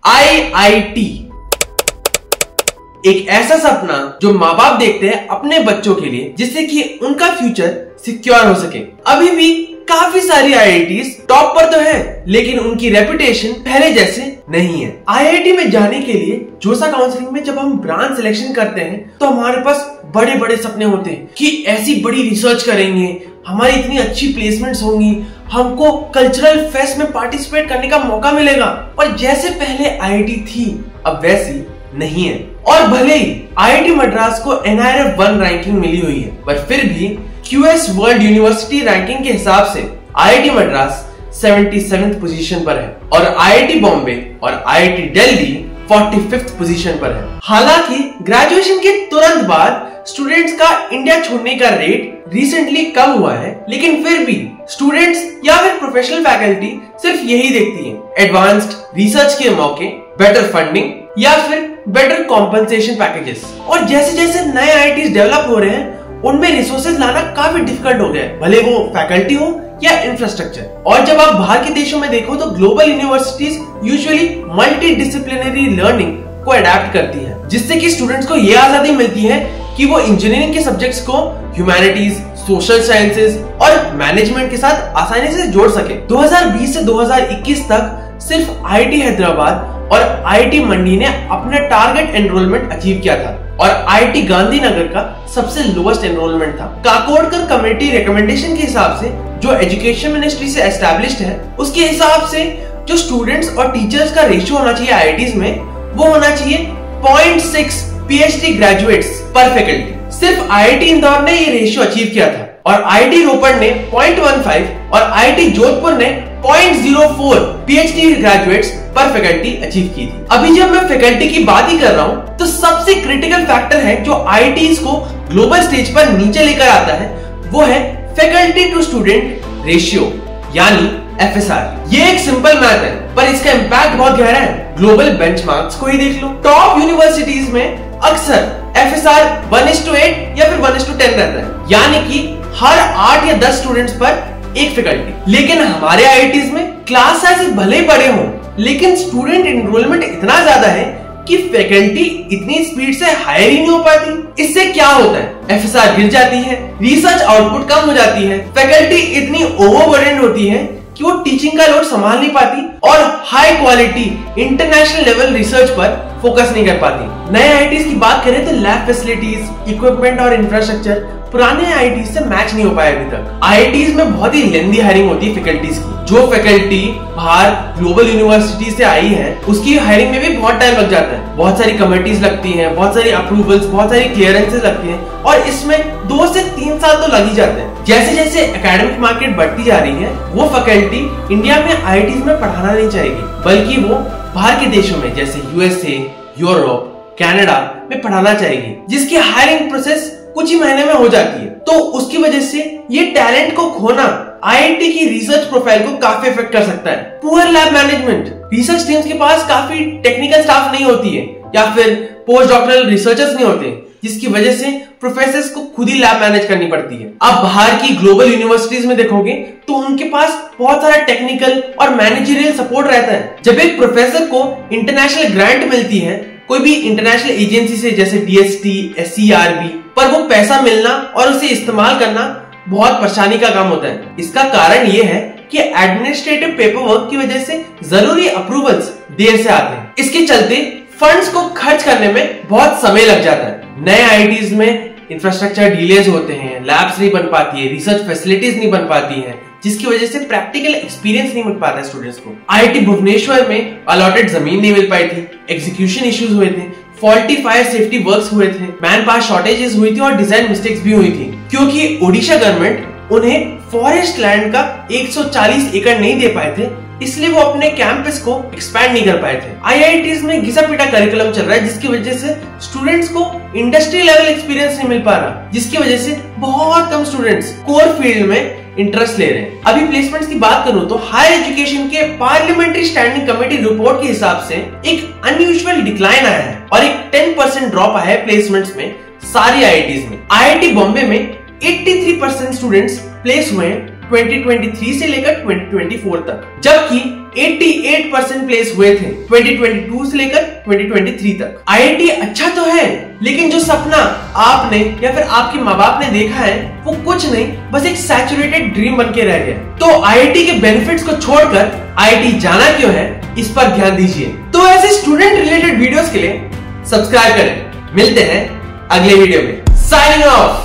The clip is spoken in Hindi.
IIT एक ऐसा सपना जो माँ बाप देखते हैं अपने बच्चों के लिए, जिससे कि उनका फ्यूचर सिक्योर हो सके। अभी भी काफी सारी IITs टॉप पर तो है, लेकिन उनकी रेपुटेशन पहले जैसे नहीं है। IIT में जाने के लिए जोसा काउंसलिंग में जब हम ब्रांच सिलेक्शन करते हैं तो हमारे पास बड़े बड़े सपने होते हैं कि ऐसी बड़ी रिसर्च करेंगे, हमारी इतनी अच्छी प्लेसमेंट्स होंगी, हमको कल्चरल फेस्ट में पार्टिसिपेट करने का मौका मिलेगा। पर जैसे पहले IIT थी अब वैसी नहीं है। और भले ही IIT मद्रास को NIRF 1 रैंकिंग मिली हुई है, पर फिर भी QS वर्ल्ड यूनिवर्सिटी रैंकिंग के हिसाब से IIT मद्रास 77th पोजीशन पर है और IIT बॉम्बे और IIT दिल्ली 45th पोजीशन पर है। हालांकि ग्रेजुएशन के तुरंत बाद स्टूडेंट्स का इंडिया छोड़ने का रेट रिसेंटली कम हुआ है, लेकिन फिर भी स्टूडेंट्स या फिर प्रोफेशनल फैकल्टी सिर्फ यही देखती है, एडवांस्ड रिसर्च के मौके, बेटर फंडिंग या फिर बेटर कॉम्पनसेशन पैकेजेस। और जैसे जैसे नए IITs डेवलप हो रहे हैं उनमें रिसोर्सेज लाना काफी डिफिकल्ट हो गया है, भले वो फैकल्टी हो या इंफ्रास्ट्रक्चर। और जब आप बाहर के देशों में देखो तो global universities usually multi disciplinary learning को अडेप्ट करती है, जिससे कि स्टूडेंट्स को ये आजादी मिलती है कि वो इंजीनियरिंग के सब्जेक्ट्स को ह्यूमैनिटीज, सोशल साइंसेज और मैनेजमेंट के साथ आसानी से जोड़ सके। 2020 से 2021 तक सिर्फ IIT हैदराबाद और IIT मंडी ने अपना टारगेट एनरोलमेंट अचीव किया था और IIT गांधीनगर का सबसे लोएस्ट एनरोलमेंट था। काकोडकर कमेटी रिकमेंडेशन के हिसाब से जो एजुकेशन मिनिस्ट्री से एस्टैब्लिश्ड है, उसके हिसाब से जो स्टूडेंट्स और टीचर्स का रेशियो होना चाहिए IITs में, वो होना चाहिए 0.6 PhD ग्रेजुएट्स पर फैकल्टी। सिर्फ IIT इंदौर ने ये रेशियो अचीव किया था और IIT रोपड़ ने 0.15 और IIT जोधपुर ने 0.04 PhD ग्रेजुएट्स पर फैकल्टी अचीव की थी। अभी जब मैं फैकल्टी की बात ही कर रहा हूँ तो सबसे क्रिटिकल फैक्टर है जो IITs को ग्लोबल स्टेज पर नीचे लेकर आता है, वो है फैकल्टी टू स्टूडेंट रेशियो यानी FSR। ये एक सिंपल मैथ है पर इसका इम्पैक्ट बहुत गहरा है। ग्लोबल बेंचमार्क्स को ही देख लो, टॉप यूनिवर्सिटीज में अक्सर FSR 1:8 या फिर 1:10 रहता है, यानी कि हर 8 या 10 स्टूडेंट्स पर एक फैकल्टी। लेकिन हमारे IITs में क्लास साइज भले बड़े हों, लेकिन स्टूडेंट एनरोलमेंट इतना ज्यादा है कि फैकल्टी इतनी स्पीड से हायर ही नहीं हो पाती। इससे क्या होता है, FSR गिर जाती है, रिसर्च आउटपुट कम हो जाती है, फैकल्टी इतनी ओवरबर्डन होती है कि वो टीचिंग का लोड संभाल नहीं पाती और high quality international level research पर फोकस नहीं कर पाती। नए IITs की बात करें तो लैब फैसिलिटीज, इक्विपमेंट और इंफ्रास्ट्रक्चर पुराने IITs से मैच नहीं हो पाए अभी तक। IITs में बहुत ही लेंदी हायरिंग होती है फैकल्टीज की। जो फैकल्टी बाहर ग्लोबल यूनिवर्सिटी से आई है उसकी हायरिंग में भी बहुत टाइम लग जाता है, बहुत सारी कमिटीज लगती हैं, बहुत सारी अप्रूवल्स, बहुत सारी क्लियरेंसेस लगती हैं और इसमें 2 से 3 साल तो लग ही जाते हैं। जैसे जैसे एकेडमिक मार्केट बढ़ती जा रही है, वो फैकल्टी इंडिया में IITs में पढ़ाना नहीं चाहेगी, बल्कि वो बाहर के देशों में जैसे USA, यूरोप, कनाडा में पढ़ाना चाहेगी, जिसकी हायरिंग प्रोसेस कुछ ही महीने में हो जाती है। तो उसकी वजह से ये टैलेंट को खोना IIT की रिसर्च प्रोफाइल को काफी इफेक्ट कर सकता है। Poor lab management, research teams के पास काफी टेक्निकल स्टाफ नहीं होती है या फिर पोस्ट डॉक्टरल रिसर्चर्स नहीं होते, जिसकी वजह से प्रोफेसर्स को खुद ही लैब मैनेज करनी पड़ती है। अब बाहर की ग्लोबल यूनिवर्सिटीज में देखोगे तो उनके पास बहुत सारा टेक्निकल और मैनेजरियल सपोर्ट रहता है। जब एक प्रोफेसर को इंटरनेशनल ग्रांट मिलती है कोई भी इंटरनेशनल एजेंसी से जैसे DST, SCRB, पर वो पैसा मिलना और उसे इस्तेमाल करना बहुत परेशानी का काम होता है। इसका कारण ये है कि एडमिनिस्ट्रेटिव पेपरवर्क की वजह से जरूरी अप्रूवल्स देर से आते हैं। इसके चलते फंड्स को खर्च करने में बहुत समय लग जाता है। नए IITs में इंफ्रास्ट्रक्चर डिलेज होते हैं, लैब्स नहीं बन पाती है, रिसर्च फैसिलिटीज नहीं बन पाती है, जिसकी वजह से प्रैक्टिकल एक्सपीरियंस नहीं मिल पाता है स्टूडेंट्स को। IIT भुवनेश्वर में अलॉटेड जमीन नहीं मिल पाई थी, एग्जीक्यूशन इश्यूज हुए थे, फॉल्टी फायर सेफ्टी वर्क्स हुए थे, मैन पावर शॉर्टेजेस हुई थी और डिजाइन मिस्टेक्स भी हुई थी, क्योंकि ओडिशा गवर्नमेंट उन्हें फॉरेस्ट लैंड का 140 एकड़ नहीं दे पाए थे, इसलिए वो अपने कैंपस को एक्सपैंड नहीं कर पाए थे। IITs में घिसा पिटा करिकुलम चल रहा है, जिसकी वजह से स्टूडेंट्स को इंडस्ट्री लेवल एक्सपीरियंस नहीं मिल पा रहा, जिसकी वजह से बहुत कम स्टूडेंट्स कोर फील्ड में इंटरेस्ट ले रहे हैं। अभी प्लेसमेंट्स की बात करूं तो हायर एजुकेशन के पार्लियामेंट्री स्टैंडिंग कमेटी रिपोर्ट के हिसाब से एक अनयूजुअल डिक्लाइन आया है और एक 10% ड्रॉप आया है प्लेसमेंट्स में सारी IITs में। IIT बॉम्बे में 83% स्टूडेंट्स प्लेस हुए हैं 2023 से लेकर 2024 तक, जबकि 88% प्लेस हुए थे 2022 से लेकर 2023 तक। आईआईटी अच्छा तो है, लेकिन जो सपना आपने या फिर आपके माँ बाप ने देखा है वो कुछ नहीं, बस एक सैचुरेटेड ड्रीम बन के रह गया। तो आईआईटी के बेनिफिट्स को छोड़कर आईआईटी जाना क्यों है, इस पर ध्यान दीजिए। तो ऐसे स्टूडेंट रिलेटेड वीडियोस के लिए सब्सक्राइब करें। मिलते हैं अगले वीडियो में। Signing off.